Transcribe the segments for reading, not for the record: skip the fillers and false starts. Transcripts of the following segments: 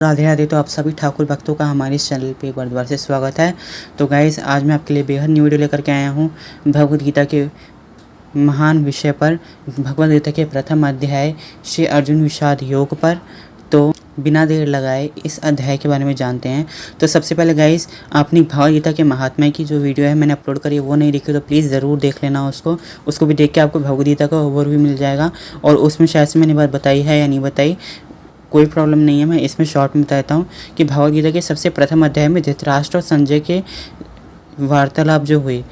राधे राधे। तो आप सभी ठाकुर भक्तों का हमारे इस चैनल पे एक बार दोबारा से स्वागत है। तो गाइस, आज मैं आपके लिए बेहद न्यू वीडियो लेकर के आया हूँ भगवद गीता के महान विषय पर, भगवद गीता के प्रथम अध्याय श्री अर्जुन विषाद योग पर। तो बिना देर लगाए इस अध्याय के बारे में जानते हैं। तो सबसे पहले गाइस, आपने भगवद गीता के महात्म्य की जो वीडियो है मैंने अपलोड करी है वो नहीं देखी तो प्लीज़ ज़रूर देख लेना उसको भी देख के आपको भगवद गीता का ओवरव्यू मिल जाएगा। और उसमें शायद से मैंने बात बताई है या नहीं बताई, कोई प्रॉब्लम नहीं है, मैं इसमें शॉर्ट में बताता हूँ कि भगवद गीता के सबसे प्रथम अध्याय में धृतराष्ट्र और संजय के वार्तालाप जो हुए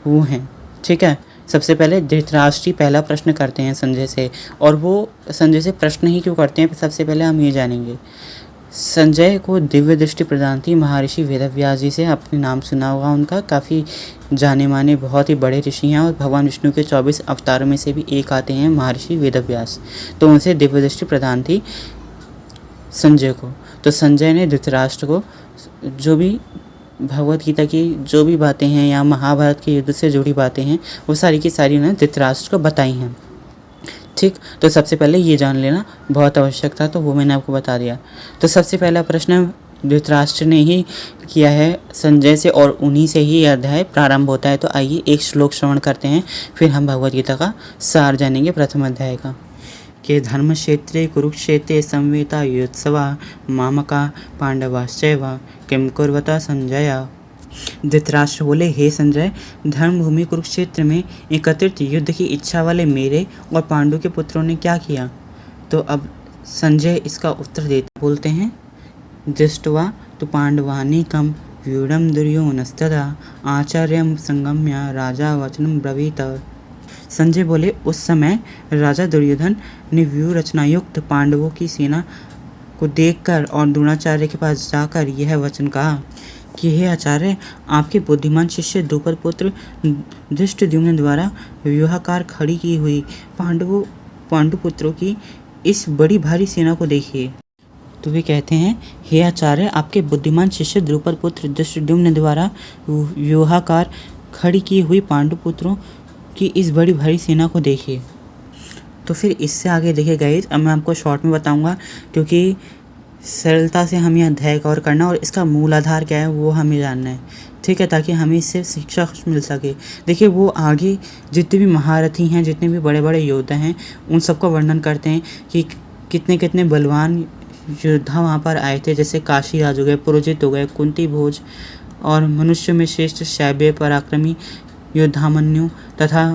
वो हैं। ठीक है, सबसे पहले धृतराष्ट्र पहला प्रश्न करते हैं संजय से, और वो संजय से प्रश्न ही क्यों करते हैं सबसे पहले हम ये जानेंगे। संजय को दिव्य दृष्टि प्रदान थी महर्षि वेदव्यास जी से, आपने नाम सुना होगा उनका, काफ़ी जाने माने बहुत ही बड़े ऋषि हैं और भगवान विष्णु के 24 अवतारों में से भी एक आते हैं महर्षि वेदव्यास। तो उनसे दिव्य दृष्टि प्रदान थी संजय को। तो संजय ने धृतराष्ट्र को जो भी भगवद गीता की जो भी बातें हैं या महाभारत के युद्ध से जुड़ी बातें हैं वो सारी की सारी उन्होंने धृतराष्ट्र को बताई हैं। ठीक, तो सबसे पहले ये जान लेना बहुत आवश्यक था, तो वो मैंने आपको बता दिया। तो सबसे पहला प्रश्न धृतराष्ट्र ने ही किया है संजय से और उन्हीं से ही अध्याय प्रारंभ होता है। तो आइए एक श्लोक श्रवण करते हैं, फिर हम भगवद गीता का सार जानेंगे प्रथम अध्याय का। के धर्म क्षेत्रे कुरुक्षेत्रे संवेता युत्सवा मामका पांडवाश्चैव किम कुर्वता संजय। धृतराष्ट्र बोले, हे संजय, धर्मभूमि कुरुक्षेत्र में एकत्रित युद्ध की इच्छा वाले मेरे और पांडु के पुत्रों ने क्या किया। तो अब संजय इसका उत्तर देते बोलते हैं, दृष्ट्वा तो पांडवानीकं व्यूढ़ं दुर्योधनस्तदा आचार्यं संगम्य राजा वचनं ब्रवीत। संजय बोले, उस समय राजा दुर्योधन ने व्यूह रचनायुक्त पांडवों की सेना को देखकर और द्रोणाचार्य के पास जाकर यह वचन कहा कि हे आचार्य, आपके बुद्धिमान शिष्य द्रुपद पुत्र धृष्टद्युम्न द्वारा व्यूहाकार खड़ी की हुई पांडु पुत्रों की इस बड़ी भारी सेना को देखिए। तो वे कहते हैं, हे आचार्य, आपके बुद्धिमान शिष्य द्रुपद पुत्र धृष्टद्युम्न द्वारा व्यूहाकार खड़ी की हुई पांडु पुत्रों की इस बड़ी भारी सेना को देखिए। तो फिर इससे आगे देखिए गाइस, अब मैं आपको शॉर्ट में बताऊंगा क्योंकि सरलता से हमें अध्याय कवर करना और इसका मूल आधार क्या है वो हमें जानना है। ठीक है, ताकि हमें इससे शिक्षा मिल सके। देखिए, वो आगे जितने भी महारथी हैं, जितने भी बड़े बड़े योद्धा हैं, उन सबका वर्णन करते हैं कि कितने कितने बलवान योद्धा वहाँ पर आए थे। जैसे काशी राज हो गए, पुरोजित हो गए, कुंती भोज, और मनुष्य में श्रेष्ठ शैब्य पराक्रमी योद्धामन्यु तथा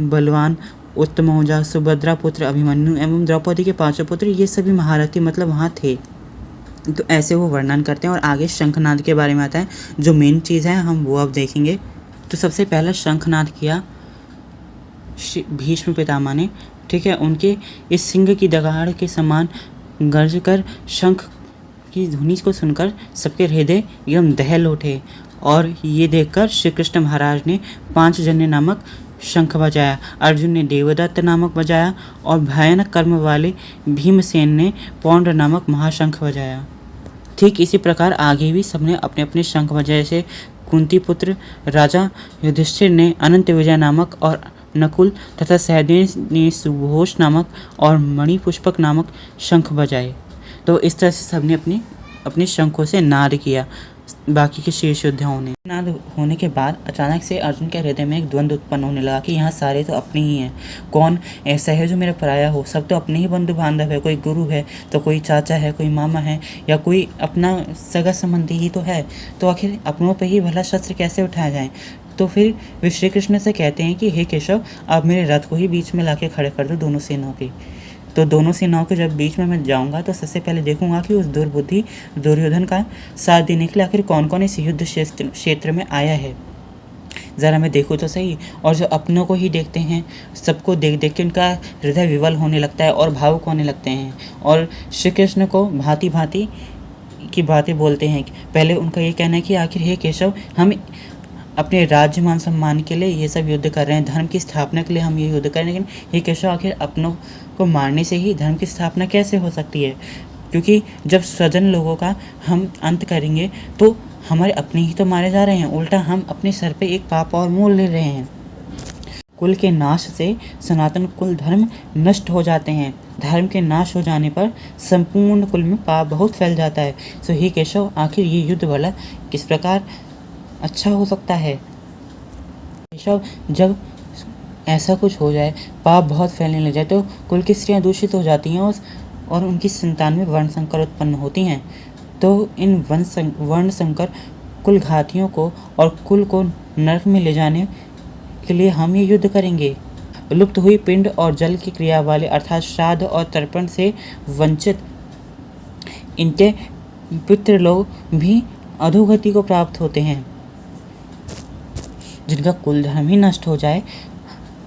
बलवान उत्तमौजा, सुभद्रा पुत्र अभिमन्यु एवं द्रौपदी के 5 पुत्र, ये सभी महारथी मतलब वहाँ थे। तो ऐसे वो वर्णन करते हैं। और आगे शंखनाद के बारे में आता है, जो मेन चीज़ है हम वो अब देखेंगे। तो सबसे पहला शंखनाद किया भीष्म पितामह ने। ठीक है, उनके इस सिंह की दगाड़ के समान गर्ज कर शंख की ध्वनि को सुनकर सबके हृदय एकदम दहल उठे। और ये देखकर श्री कृष्ण महाराज ने 5 जन्य नामक शंख बजाया, अर्जुन ने देवदत्त नामक बजाया और भयानक कर्म वाले भीमसेन ने पौंड नामक महाशंख बजाया। ठीक इसी प्रकार आगे भी सबने अपने अपने शंख बजाए। से कुंती पुत्र राजा युधिष्ठिर ने अनंत विजय नामक और नकुल तथा सहदेव ने सुघोष नामक और मणिपुष्पक नामक शंख बजाए। तो इस तरह से सबने अपने शंखों से नाद किया बाकी के शेष योद्धाओं ने। नाद होने के बाद अचानक से अर्जुन के हृदय में एक द्वंद्व उत्पन्न होने लगा कि यहाँ सारे तो अपने ही हैं, कौन ऐसा है जो मेरा पराया हो। सब तो अपने ही बंधु बांधव है, कोई गुरु है तो कोई चाचा है, कोई मामा है या कोई अपना सगा संबंधी ही तो है। तो आखिर अपनों पे ही भला शस्त्र कैसे उठाया जाए। तो फिर वे श्री कृष्ण से कहते हैं कि हे केशव, आप मेरे रथ को ही बीच में लाके खड़े कर दो दोनों सेनाओं के। तो दोनों सेनाओं के जब बीच में मैं जाऊंगा तो सबसे पहले देखूंगा कि उस दुर्बुद्धि दुर्योधन का साथ देने के लिए आखिर कौन कौन इस युद्ध क्षेत्र में आया है, ज़रा मैं देखूँ तो सही। और जो अपनों को ही देखते हैं, सबको देख देख के उनका हृदय विवल होने लगता है और भावुक होने लगते हैं और श्री कृष्ण को भांति भांति की बातें बोलते हैं। पहले उनका ये कहना है कि आखिर हे केशव, हम अपने राज्य मान सम्मान के लिए ये सब युद्ध कर रहे हैं, धर्म की स्थापना के लिए हम ये युद्ध कर रहे हैं, लेकिन हे केशव, आखिर अपनों को मारने से ही धर्म की स्थापना कैसे हो सकती है। क्योंकि जब स्वजन लोगों का हम अंत करेंगे तो हमारे अपने ही तो मारे जा रहे हैं, उल्टा हम अपने सर पे एक पाप और मोल ले रहे हैं। कुल के नाश से सनातन कुल धर्म नष्ट हो जाते हैं। धर्म के नाश हो जाने पर संपूर्ण कुल में पाप बहुत फैल जाता है। सो हे केशव, आखिर ये युद्ध भला किस प्रकार अच्छा हो सकता है? केशव, जब ऐसा कुछ हो जाए, पाप बहुत फैलने लग जाए, तो कुल की स्त्रियाँ दूषित हो जाती हैं और उनकी संतान में वर्ण संकर उत्पन्न होती हैं। तो इन वर्ण संकर कुल घातियों को और कुल को नरक में ले जाने के लिए हम ये युद्ध करेंगे। लुप्त हुई पिंड और जल की क्रिया वाले अर्थात श्राद्ध और तर्पण से वंचित इनके पितृलोक भी अधोगति को प्राप्त होते हैं। जिनका कुल धर्म ही नष्ट हो जाए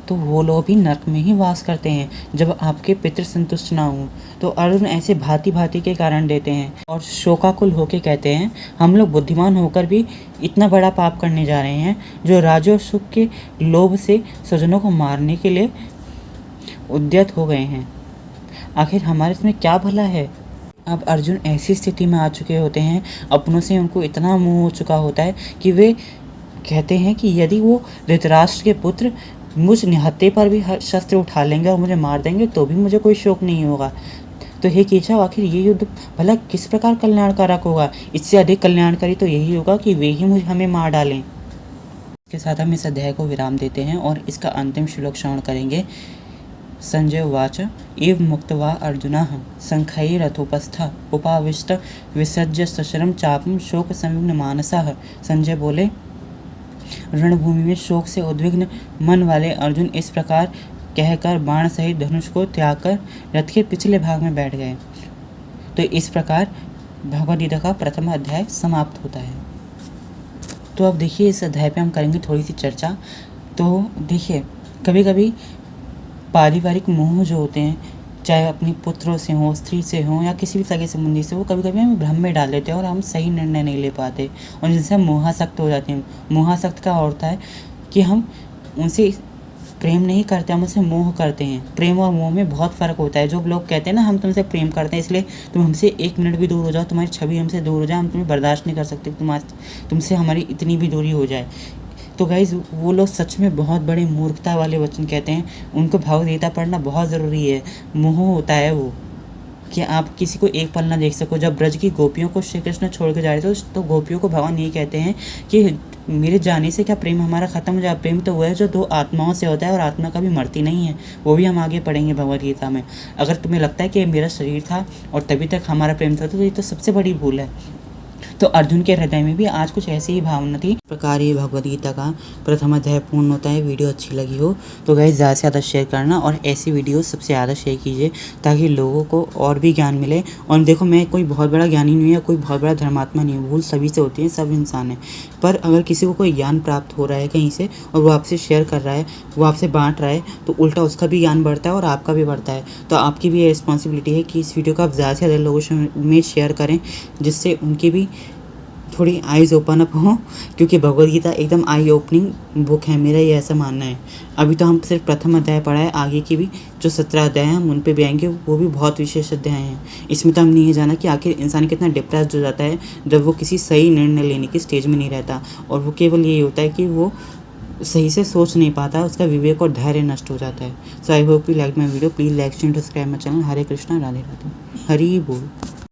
तो वो लोग भी नरक में ही वास करते हैं। जब आपके पितृ संतुष्ट ना हो तो अर्जुन ऐसे भांति भांति के कारण देते हैं और शोकाकुल होके कहते हैं, हम लोग बुद्धिमान होकर भी इतना बड़ा पाप करने जा रहे हैं जो राज्य और सुख के लोभ से स्वजनों को मारने के लिए उद्यत हो गए हैं। आखिर हमारे इसमें क्या भला है? अब अर्जुन ऐसी स्थिति में आ चुके होते हैं, अपनों से उनको इतना मोह हो चुका होता है कि वे कहते हैं कि यदि वो धृतराष्ट्र के पुत्र मुझ निहत्थे पर भी शस्त्र उठा लेंगे और मुझे मार देंगे तो भी मुझे कोई शोक नहीं होगा। तो हे केशव, आखिर ये युद्ध भला किस प्रकार कल्याणकारक होगा? इससे अधिक कल्याणकारी तो यही होगा कि वे ही हमें मार डालें। इसके साथ हम इस अध्याय को विराम देते हैं और इसका अंतिम श्लोक श्रवण करेंगे। संजय उवाच एव मुक्त्वा अर्जुनः शंखै रथोपस्थः उपाविष्ट विसृज्य सशरम चापम शोक संविघ्न मानसः। संजय बोले, रणभूमि में शोक से उद्विग्न मन वाले अर्जुन इस प्रकार कहकर बाण सहित धनुष को त्याग कर रथ के पिछले भाग में बैठ गए। तो इस प्रकार भगवद गीता का प्रथम अध्याय समाप्त होता है। तो अब देखिए, इस अध्याय पे हम करेंगे थोड़ी सी चर्चा। तो देखिए, कभी कभी पारिवारिक मोह जो होते हैं, चाहे अपने पुत्रों से हो, स्त्री से हो या किसी भी सगे संबंधी से, वो कभी कभी हमें भ्रम में डाल देते हैं और हम सही निर्णय नहीं ले पाते और जिनसे हम मोहासक्त हो जाते हैं। मोहासक्त का होता है कि हम उनसे प्रेम नहीं करते, हम उनसे मोह करते हैं। प्रेम और मोह में बहुत फ़र्क होता है। जो लोग कहते हैं ना, हम तुमसे प्रेम करते हैं इसलिए तुम हमसे 1 मिनट भी दूर हो जाओ, तुम्हारी छवि हमसे दूर हो जाए, हम तुम्हें बर्दाश्त नहीं कर सकते, तुमसे हमारी इतनी भी दूरी हो जाए। तो गाइज़, वो लोग सच में बहुत बड़ी मूर्खता वाले वचन कहते हैं। उनको भगवद गीता पढ़ना बहुत ज़रूरी है। मोह होता है वो कि आप किसी को एक पल ना देख सको। जब ब्रज की गोपियों को श्री कृष्ण छोड़ के जा रहे थे तो गोपियों को भगवान ये कहते हैं कि मेरे जाने से क्या प्रेम हमारा ख़त्म हो जाए? प्रेम तो वो है जो 2 आत्माओं से होता है और आत्मा कभी मरती नहीं है। वो भी हम आगे पढ़ेंगे भगवद गीता में। अगर तुम्हें लगता है कि ये मेरा शरीर था और तभी तक हमारा प्रेम था तो ये तो सबसे बड़ी भूल है। तो अर्जुन के हृदय में भी आज कुछ ऐसी ही भावना थी। इस प्रकार ये भगवद गीता का प्रथम अध्याय पूर्ण होता है। वीडियो अच्छी लगी हो तो गाइस ज़्यादा से ज़्यादा शेयर करना और ऐसी वीडियो सबसे ज़्यादा शेयर कीजिए ताकि लोगों को और भी ज्ञान मिले। और देखो, मैं कोई बहुत बड़ा ज्ञानी नहीं है, कोई बहुत बड़ा धर्मात्मा नहीं हूँ। भूल सभी से होती है, सब इंसान है। पर अगर किसी को कोई ज्ञान प्राप्त हो रहा है कहीं से और वो आपसे शेयर कर रहा है, वो आपसे बांट रहा है, तो उल्टा उसका भी ज्ञान बढ़ता है और आपका भी बढ़ता है। तो आपकी भी ये रिस्पॉन्सिबिलिटी है कि इस वीडियो को आप ज़्यादा से ज़्यादा लोगों में शेयर करें, जिससे उनकी भी थोड़ी आइज़ ओपन अप हो, क्योंकि भगवद गीता एकदम आई ओपनिंग बुक है। मेरा ये ऐसा मानना है। अभी तो हम सिर्फ प्रथम अध्याय पढ़ा है, आगे की भी जो 17 अध्याय हैं हम उन पे भी आएंगे, वो भी बहुत विशेष अध्याय हैं। इसमें तो हम नहीं जाना कि आखिर इंसान कितना डिप्रेस्ड हो जाता है जब वो किसी सही निर्णय लेने की स्टेज में नहीं रहता और वो केवल यही होता है कि वो सही से सोच नहीं पाता, उसका विवेक और धैर्य नष्ट हो जाता है। So I hope you like my video. Please like, subscribe my channel. Hare Krishna, Radhe Radhe, Hari बोल।